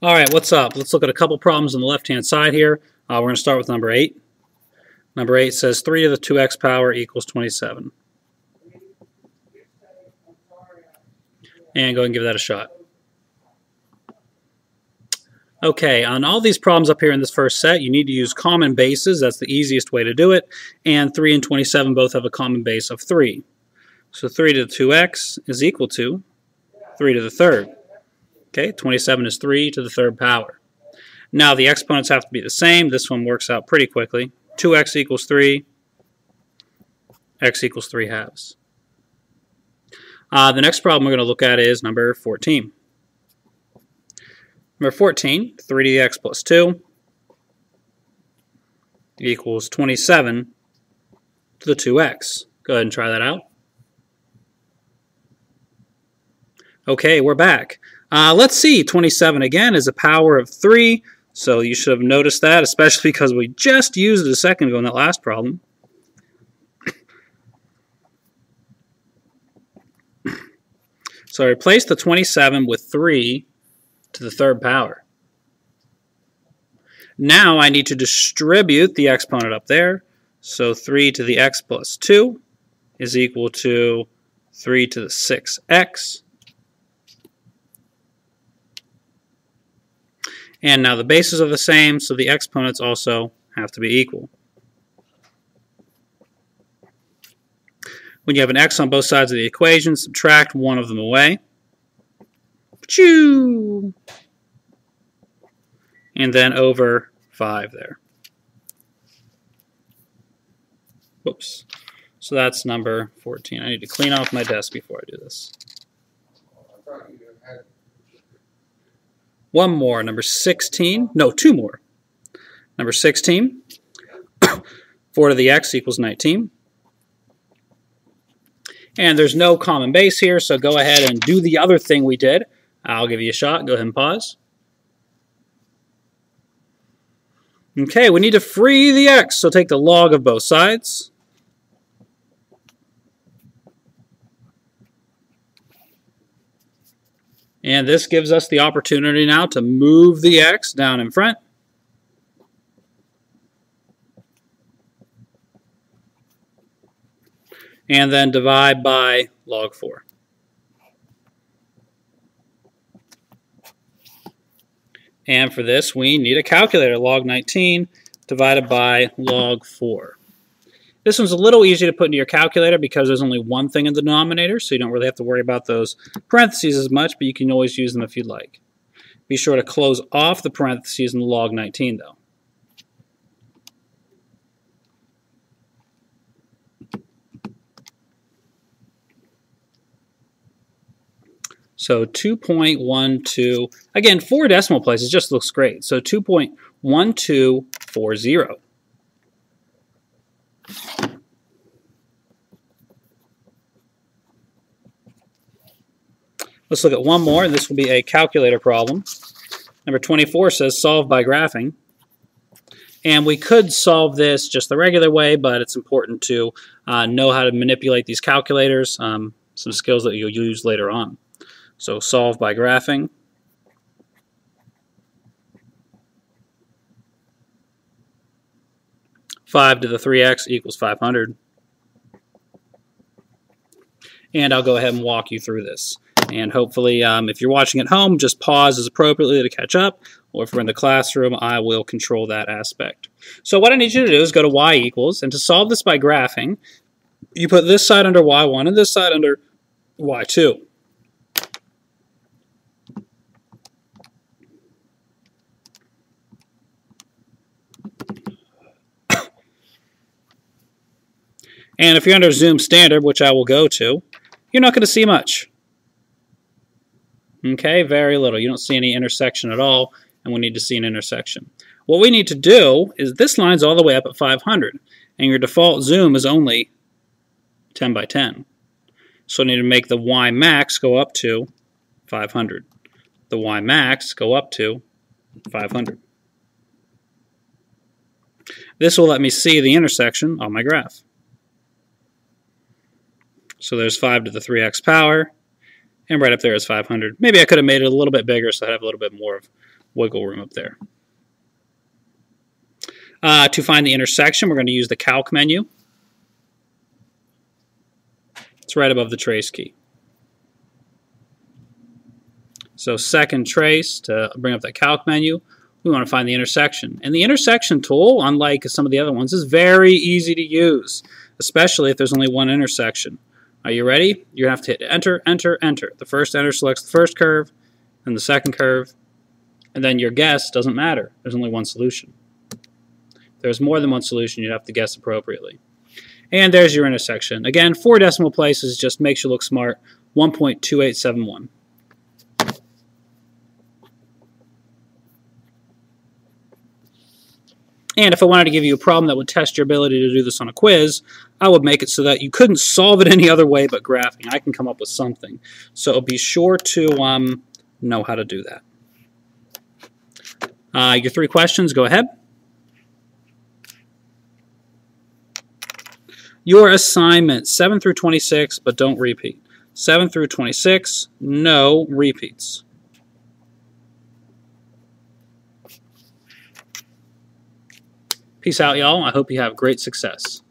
All right, what's up? Let's look at a couple problems on the left-hand side here. We're going to start with number 8. Number 8 says 3 to the 2x power equals 27. And go ahead and give that a shot. Okay, on all these problems up here in this first set, you need to use common bases. That's the easiest way to do it. And 3 and 27 both have a common base of 3. So 3 to the 2x is equal to 3 to the third. Okay, 27 is 3 to the third power. Now the exponents have to be the same. This one works out pretty quickly. 2x equals 3, x equals 3 halves. The next problem we're going to look at is number 14. Number 14, 3 to the x plus 2 equals 27 to the 2x. Go ahead and try that out. Okay, we're back. Let's see, 27 again is a power of 3, so you should have noticed that, especially because we just used it a second ago in that last problem. So I replaced the 27 with 3 to the third power. Now I need to distribute the exponent up there, so 3 to the x plus 2 is equal to 3 to the 6x. And now the bases are the same, so the exponents also have to be equal. When you have an x on both sides of the equation, subtract one of them away. Choo! And then over 5 there. Whoops. So that's number 14. I need to clean off my desk before I do this. One more, number 16. No, two more. Number 16. 4 to the x equals 19. And there's no common base here, so go ahead and do the other thing we did. I'll give you a shot. Go ahead and pause. Okay, we need to free the x, so take the log of both sides. And this gives us the opportunity now to move the x down in front. And then divide by log 4. And for this, we need a calculator. Log 19 divided by log 4. This one's a little easy to put into your calculator because there's only one thing in the denominator, so you don't really have to worry about those parentheses as much, but you can always use them if you'd like. Be sure to close off the parentheses in the log 19, though. So 2.12, again, 4 decimal places just looks great. So 2.1240. Let's look at one more, and this will be a calculator problem. Number 24 says solve by graphing. And we could solve this just the regular way, but it's important to know how to manipulate these calculators, some skills that you'll use later on. So solve by graphing. Five to the 3x equals 500. And I'll go ahead and walk you through this. And hopefully, if you're watching at home, just pause as appropriately to catch up. Or if we're in the classroom, I will control that aspect. So what I need you to do is go to y equals. And to solve this by graphing, you put this side under y1 and this side under y2. And if you're under Zoom Standard, which I will go to, you're not going to see much. Okay, very little. You don't see any intersection at all, and we need to see an intersection. What we need to do is this line's all the way up at 500, and your default zoom is only 10 by 10. So I need to make the y max go up to 500. The y max go up to 500. This will let me see the intersection on my graph. So there's 5 to the 3x power, And right up there is 500. Maybe I could have made it a little bit bigger so I have a little bit more of wiggle room up there. To find the intersection, we're going to use the calc menu. It's right above the trace key. So second trace, to bring up that calc menu, we want to find the intersection. And the intersection tool, unlike some of the other ones, is very easy to use, especially if there's only one intersection. Are you ready? You have to hit enter, enter, enter. The first enter selects the first curve, and the second curve, and then your guess doesn't matter. There's only one solution. If there's more than one solution, you'd have to guess appropriately. And there's your intersection. Again, 4 decimal places just makes you look smart. 1.2871. And if I wanted to give you a problem that would test your ability to do this on a quiz, I would make it so that you couldn't solve it any other way but graphing. I can come up with something. So be sure to know how to do that. Your 3 questions, go ahead. Your assignment, 7 through 26, but don't repeat. 7 through 26, no repeats. Peace out, y'all. I hope you have great success.